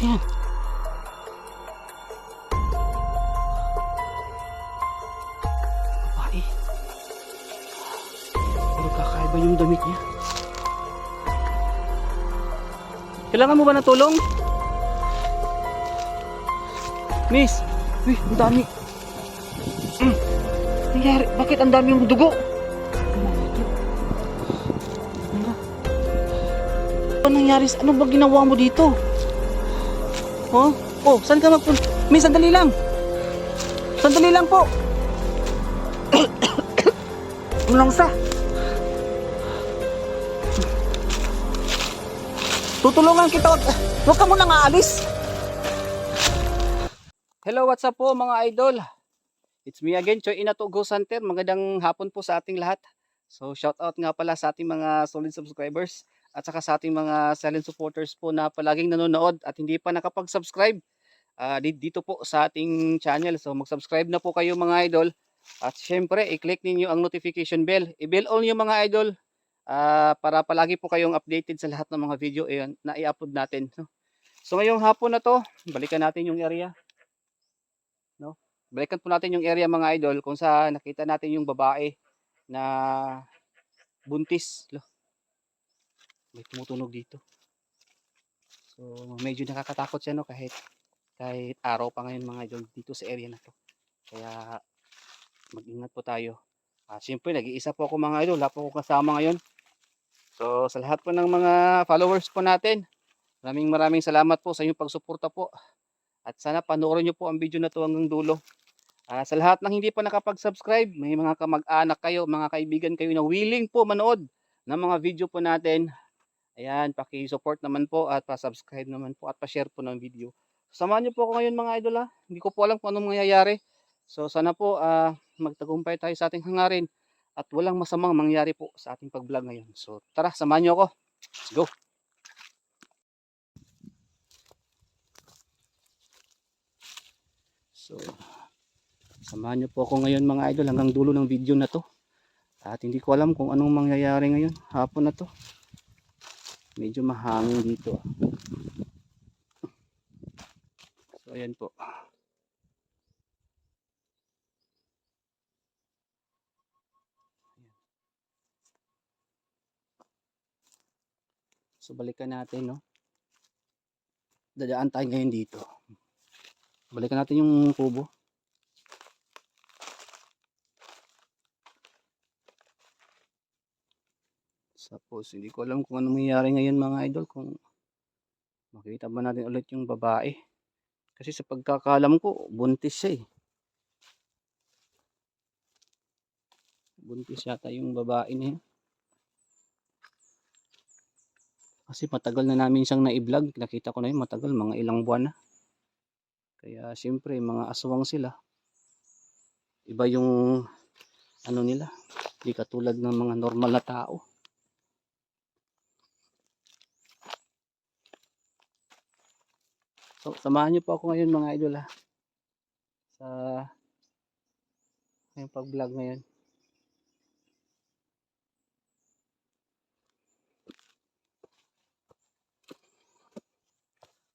Ayan. Babae. Pero kakaiba yung damit niya. Kailangan mo ba ng tulong? Miss! Uy, ang dami. Nangyari? Bakit ang dami yung dugo? Ano nangyari? Ano ba ginawa mo dito? Oh, oh, saan ka magpunta? Miss, sandali lang. Sandali lang po. Ulang sa. Tutulungan kita. Huwag ka munang aalis. Hello, what's up po mga idol? It's me again, Choy Inato Ghost Hunter. Magandang hapon po sa ating lahat. So shout out nga pala sa ating mga solid subscribers at saka sa ating mga silent supporters po na palaging nanonood at hindi pa nakapag-subscribe dito po sa ating channel. So mag-subscribe na po kayo mga idol. At syempre, i-click ninyo ang notification bell. I-bell all nyo mga idol para palagi po kayong updated sa lahat ng mga video na i-upload natin. So ngayong hapon na to, balikan natin yung area. No? Balikan po natin yung area mga idol kung saan nakita natin yung babae na buntis. May tumutunog dito. So medyo nakakatakot siya no kahit araw pa ngayon mga idol dito sa area na to. Kaya mag-ingat po tayo. Siyempre nag-iisa po ako mga idol, wala po ako kasama ngayon. So sa lahat po ng mga followers po natin, maraming salamat po sa inyong pagsuporta po. At sana panoorin nyo po ang video na to hanggang dulo. Sa lahat ng hindi pa nakapag-subscribe, may mga kamag-anak kayo, mga kaibigan kayo na willing po manood ng mga video po natin. Ayan, paki-support naman po at pa-subscribe naman po at pa-share po ng video. Samahan niyo po ako ngayon mga idol. Hindi ko po alam kung anong mangyayari. So sana po magtagumpay tayo sa ating hangarin at walang masamang mangyari po sa ating pag-vlog ngayon. So tara, samahan niyo ako. Let's go. So samahan niyo po ako ngayon mga idol hanggang dulo ng video na to. At hindi ko alam kung anong mangyayari ngayon. Hapon na to. Medyo mahangin dito. So ayan po. So balikan natin no. Dadaan tayo ngayon dito. Balikan natin yung kubo. Suppose hindi ko alam kung ano mangyayari ngayon mga idol, kung makita ba natin ulit yung babae. Kasi sa pagkakalam ko, buntis siya eh. Buntis yata yung babae na yun. Kasi matagal na namin siyang na-vlog. Nakita ko na yun matagal, mga ilang buwan na. Kaya siyempre mga aswang sila. Iba yung ano nila. Hindi katulad ng mga normal na tao. So samahan niyo po ako ngayon mga idol sa yung pag-vlog ngayon.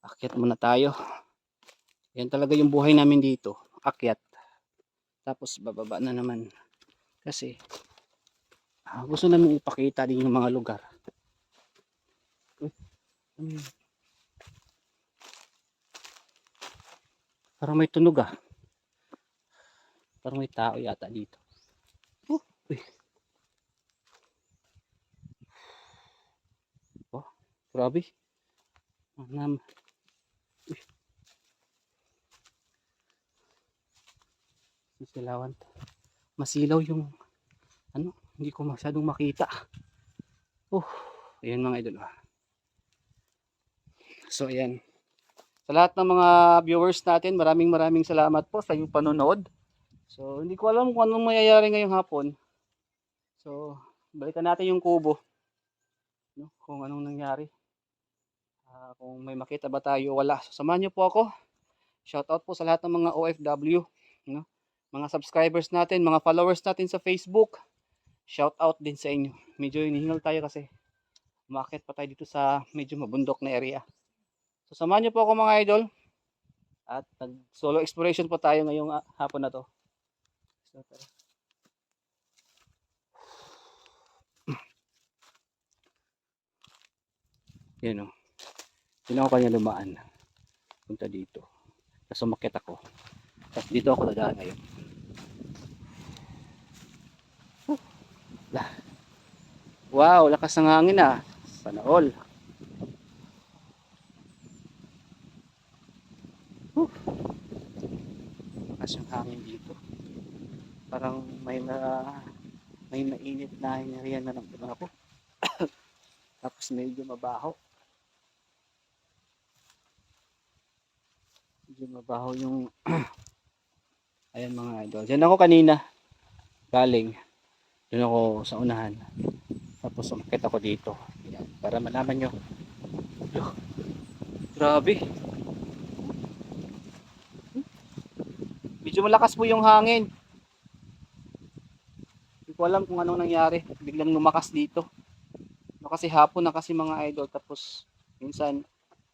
Akyat muna tayo. Yan talaga yung buhay namin dito. Akyat. Tapos bababa na naman. Kasi gusto namin ipakita din yung mga lugar. Parang may tunog Parang may tao yata dito. Uy. Oh, grabe. Uy. Sisilawan. Masilaw yung hindi ko masyadong makita. Ayan mga idol. So ayan. Sa lahat ng mga viewers natin, maraming salamat po sa inyong panonood. So hindi ko alam kung anong mangyayari ngayong hapon. So balikan natin yung kubo. No? Kung anong nangyari. Kung may makita ba tayo wala. So, samahan niyo po ako. Shoutout po sa lahat ng mga OFW. No? Mga subscribers natin, mga followers natin sa Facebook. Shoutout din sa inyo. Medyo hinihingal tayo kasi umakyat pa tayo dito sa medyo mabundok na area. So samahan niyo po ako mga idol at nag-solo exploration po tayo ngayong hapon na to. So, tara. Yan o. Yun ako kanya lumaan. Punta dito. Tapos umakit ako. Tapos dito ako dadaan ngayon. Wow, lakas ng hangin ah. Sana all. Lakas yung hangin dito. Parang may mainit na hinarihan na ng ako. Tapos medyo mabaho. Medyo mabaho yung ayan mga idol. Diyan ako kanina galing. Doon ako sa unahan. Tapos umakit ako dito. Ayan, para malaman nyo. Grabe. Medyo malakas po yung hangin. Hindi ko alam kung anong nangyari. Biglang lumakas dito. No, kasi hapon na kasi mga idol. Tapos minsan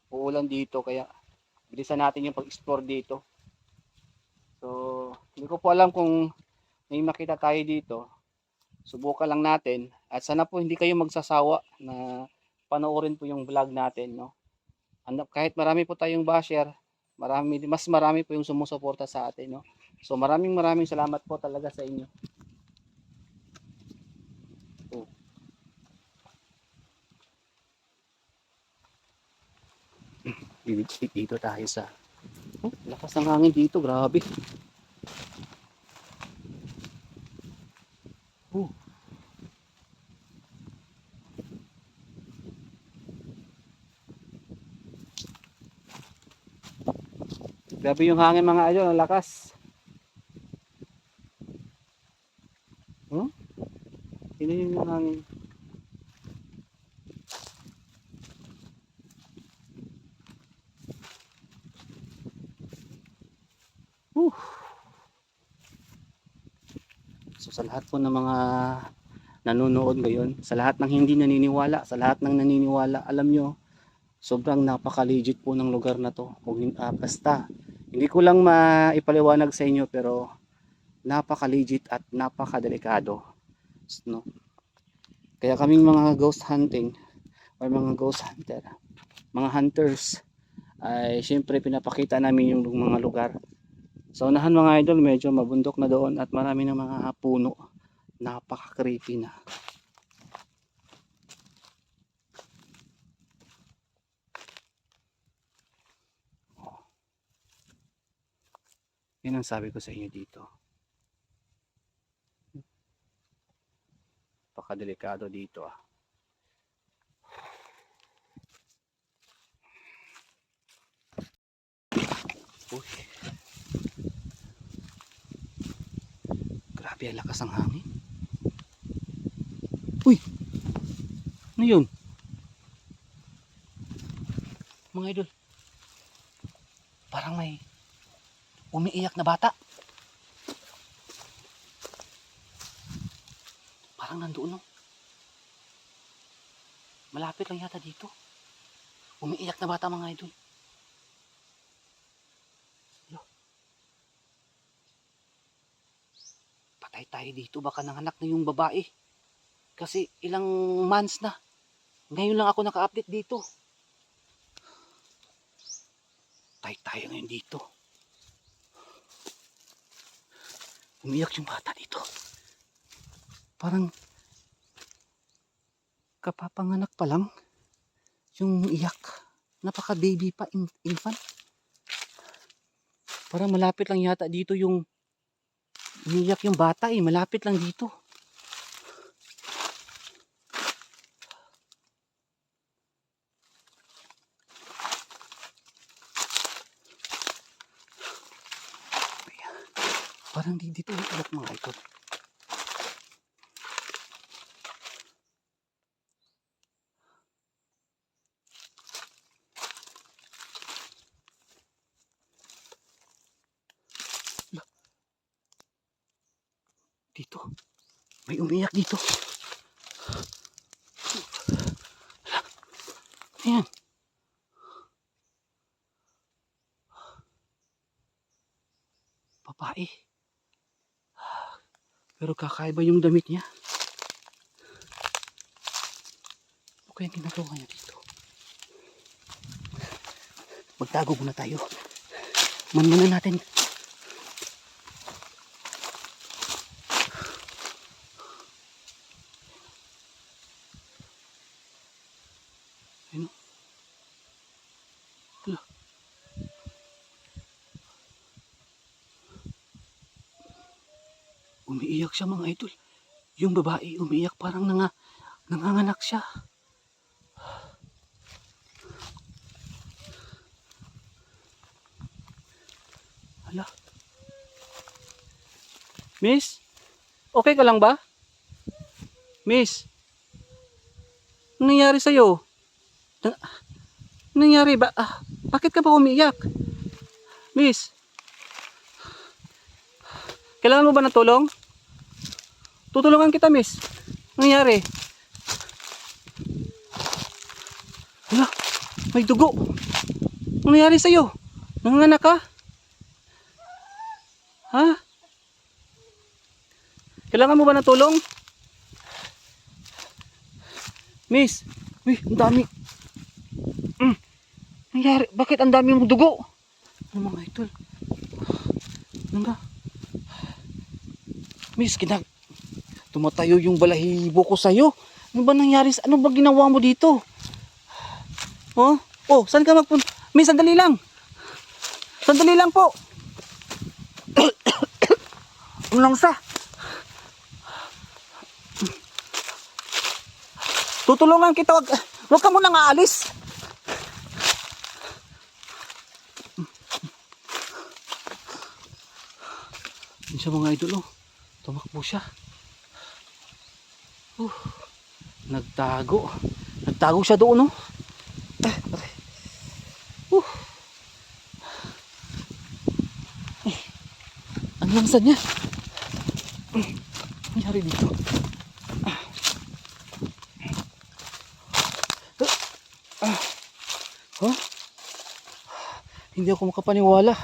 uulan dito. Kaya bilisan natin yung pag-explore dito. So hindi ko po alam kung may makita tayo dito. Subukan lang natin. At sana po hindi kayo magsasawa na panoorin po yung vlog natin. No? Kahit marami po tayong basher. Mas marami po yung sumusuporta sa atin. No? So maraming salamat po talaga sa inyo. Oh. Dito tayo sa lakas ng hangin dito, grabe. Grabe yung hangin mga idol, ang lakas. Sino yung hangin? So sa lahat po ng mga nanonood ngayon, sa lahat ng hindi naniniwala, sa lahat ng naniniwala, alam nyo, sobrang napaka-legit po ng lugar na to. Basta, hindi ko lang maipaliwanag sa inyo pero napaka-legit at napaka-delikado. No? Kaya kaming mga ghost hunting or mga ghost hunter, mga hunters, ay syempre pinapakita namin yung mga lugar. Sa unahan mga idol, medyo mabundok na doon at marami ng mga puno. Napaka-creepy na. Yan ang sabi ko sa inyo dito. Napaka-delikado dito ah. Uy. Grabe ang lakas ng hangin. Uy! Ano yun? Mga idol. Parang may umiiyak na bata. Parang nandoon no. Malapit lang yata dito. Umiiyak na bata mga idol. Patay tayo dito. Baka nanganak na yung babae. Kasi ilang months na. Ngayon lang ako naka-update dito. Patay tayo ngayon dito. Umiiyak yung bata dito. Parang kapapanganak pa lang yung iyak. Napaka baby pa, infant. Parang malapit lang yata dito yung umiiyak yung bata eh. Malapit lang dito. Parang dito umiiyak mga ito. Dito. May umiiyak dito. Ayan. babae. Pero kakaiba yung damit niya. Ano kaya ginagawa niya dito? Magtago muna tayo. Manmanan natin. Ano? Hala. Umiiyak siya mga idol. Yung babae umiiyak parang nanganganak siya. Hala. Miss? Okay ka lang ba? Miss? Anong nangyari sa'yo? Anong nangyari ba? Bakit ka ba umiiyak? Miss? Kailangan mo ba ng tulong? Tutulungan kita, miss. Anong nangyari? Hala, may dugo. Anong nangyari sa'yo? Nanganganak ka? Ha? Kailangan mo ba ng tulong? Miss, uy, ang dami. Nangyari, bakit ang dami mong dugo? Ano mga idol? Ano ba? Miss, tumatayo yung balahibo ko sa'yo. Ano ba nangyari? Ano ba ginawa mo dito? Oh, saan ka magpunta? Miss, sandali lang. Sandali lang po. Ano lang sa? Tutulungan kita, wag ka munang aalis. Yun siya mga idol, tumakbo siya. Nagtago siya doon, ang langsa niya. Ano nangyari dito? Hindi ako makapaniwala.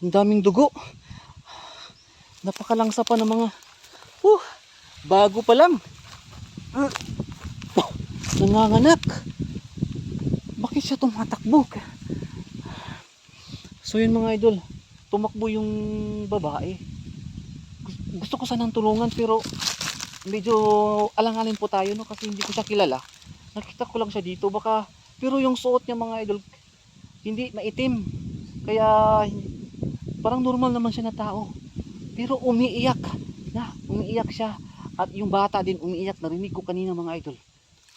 Ang daming dugo. Napakalangsa pa ng mga bago pa lang. Nanganganak. Bakit siya tumatakbo? So yun mga idol, tumakbo yung babae. Gusto ko sanang tulungan pero medyo alang-alang po tayo, no, kasi hindi ko siya kilala. Nakita ko lang siya dito, pero yung suot niya mga idol hindi maitim, kaya parang normal naman siya na tao, pero umiiyak siya, at yung bata din umiiyak. Narinig ko kanina mga idol,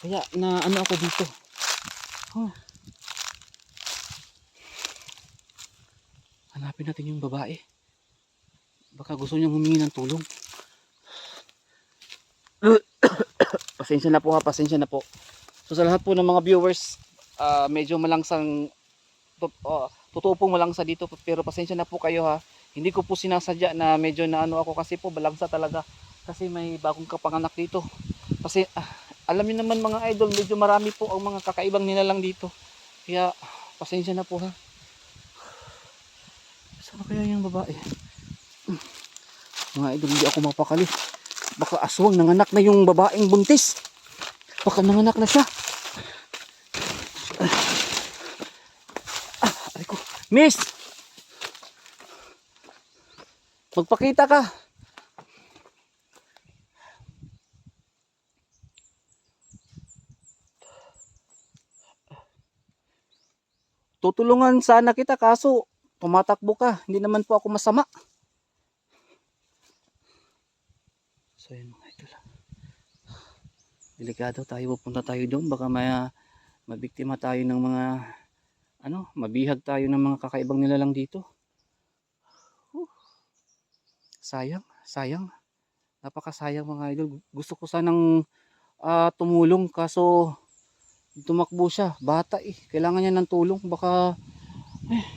kaya na ano ako dito. Hanapin natin yung babae, baka gusto niyang humingi ng tulong. Pasensya na po. So sa lahat po ng mga viewers, medyo malangsang, totoo pong malangsa dito, pero pasensya na po kayo ha. Hindi ko po sinasadya na medyo na ano ako, kasi po balangsa talaga, kasi may bagong kapanganak dito. Kasi alam niyo naman mga idol, medyo marami po ang mga kakaibang nilalang dito, kaya pasensya na po ha. Saan kaya yung babae? Mga idol, hindi ako mapakali. Baka aswang, nanganak na yung babaeng buntis. Baka nanganak na siya. Ko. Miss! Magpakita ka. Tutulungan sana kita, kaso tumatakbo ka. Hindi naman po ako masama. So yun mga idol, delikado tayo, pupunta tayo doon, baka mabiktima tayo ng mga mabihag tayo ng mga kakaibang nilalang dito. Sayang, napakasayang mga idol. Gusto ko sanang tumulong, kaso tumakbo siya, bata kailangan niya ng tulong. Baka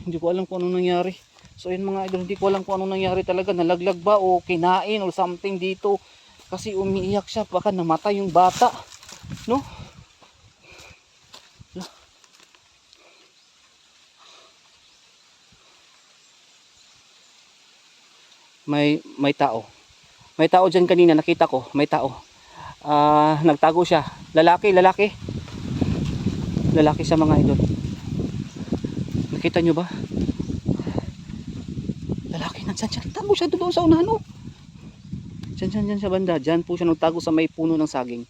hindi ko alam kung anong nangyari. So yun mga idol, hindi ko alam kung anong nangyari talaga, nalaglag ba o kinain o something dito, kasi umiiyak siya, baka namatay yung bata, no? may tao. May tao dyan kanina, nakita ko, may tao. Nagtago siya. Lalaki. Lalaki siya mga idol. Nakita nyo ba? Lalaki, nandyan siya. Nagtago siya doon sa unahan, oh. Diyan sa banda. Diyan po siya nagtago sa may puno ng saging.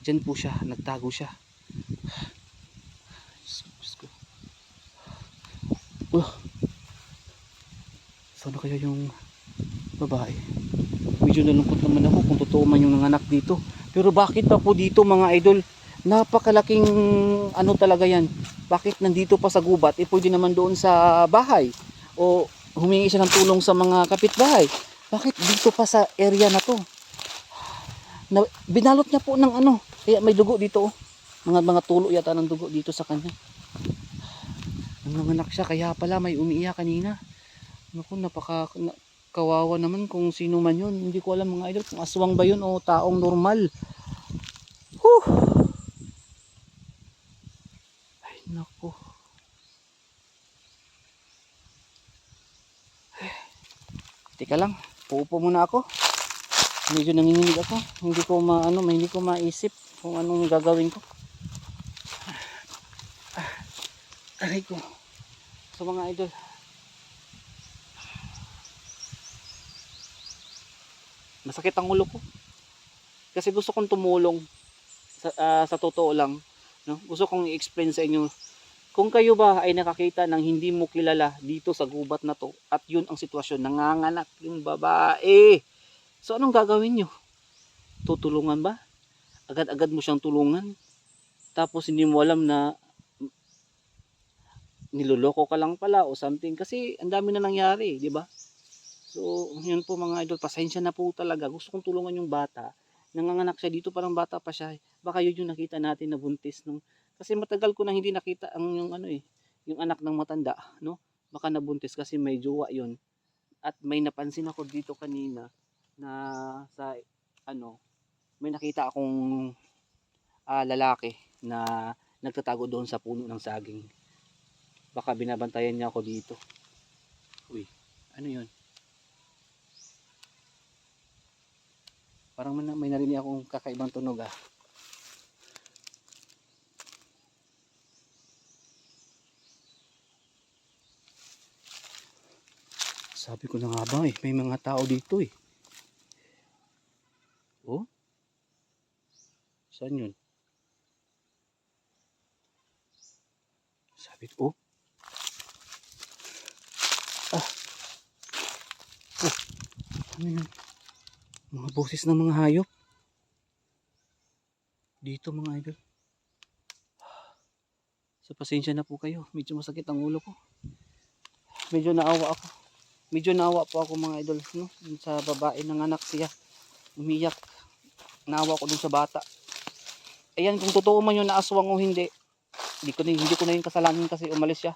Diyan po siya, nagtago siya. Sana kaya yung babae? Medyo nalungkot naman ako kung totoo man yung nanganak dito. Pero bakit pa po dito mga idol? Napakalaking ano talaga yan. Bakit nandito pa sa gubat? Pwede naman doon sa bahay. O humingi siya ng tulong sa mga kapitbahay. Bakit dito pa sa area na to? Binalot niya po ng ano. Kaya may dugo dito, oh. Mga tulo yata ng dugo dito sa kanya. Nang nanganak siya, kaya pala may umiiyak kanina. Naku, kawawa naman kung sino man yun. Hindi ko alam mga idol kung aswang ba yun o taong normal. Whew! Ay naku. Teka lang, puupo muna ako. Medyo nanginginig ako. Hindi ko maisip kung anong gagawin ko. Aray ko. So mga idol, masakit ang ulo ko. Kasi gusto kong tumulong sa totoo lang, no? Gusto kong i-explain sa inyo. Kung kayo ba ay nakakita ng hindi mo kilala dito sa gubat na to at yun ang sitwasyon, nanganganak yung babae. So anong gagawin nyo? Tutulungan ba? Agad-agad mo siyang tulungan. Tapos hindi mo alam na niloloko ka lang pala o something. Kasi ang dami na nangyari, di ba? So yun po mga idol, pasensya na po talaga. Gusto kong tulungan yung bata. Nanganganak siya dito, parang bata pa siya. Baka yun yung nakita natin na buntis nung. Kasi matagal ko na hindi nakita yung yung anak ng matanda, no? Baka nabuntis kasi may jowa yun. At may napansin ako dito kanina na sa may nakita akong lalaki na nagtatago doon sa puno ng saging. Baka binabantayan niya ako dito. Uy, ano yun? Parang may narinig akong kakaibang tunog, ah. Sabi ko na nga ba, may mga tao dito, eh. Oh? Saan yun? Sabi ko, oh. Ano yun? Mga boses ng mga hayop. Dito mga idol. So pasensya na po kayo. Medyo masakit ang ulo ko. Medyo naawa po ako mga idol, no? Sa babae, nanganak siya. Umiyak. Naawa ko dun sa bata. Ayan, kung totoo man yun na aswang o hindi, hindi ko na yung kasalanan kasi umalis siya.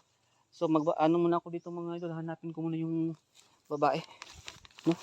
So muna ako dito mga idol. Hanapin ko muna yung babae, no?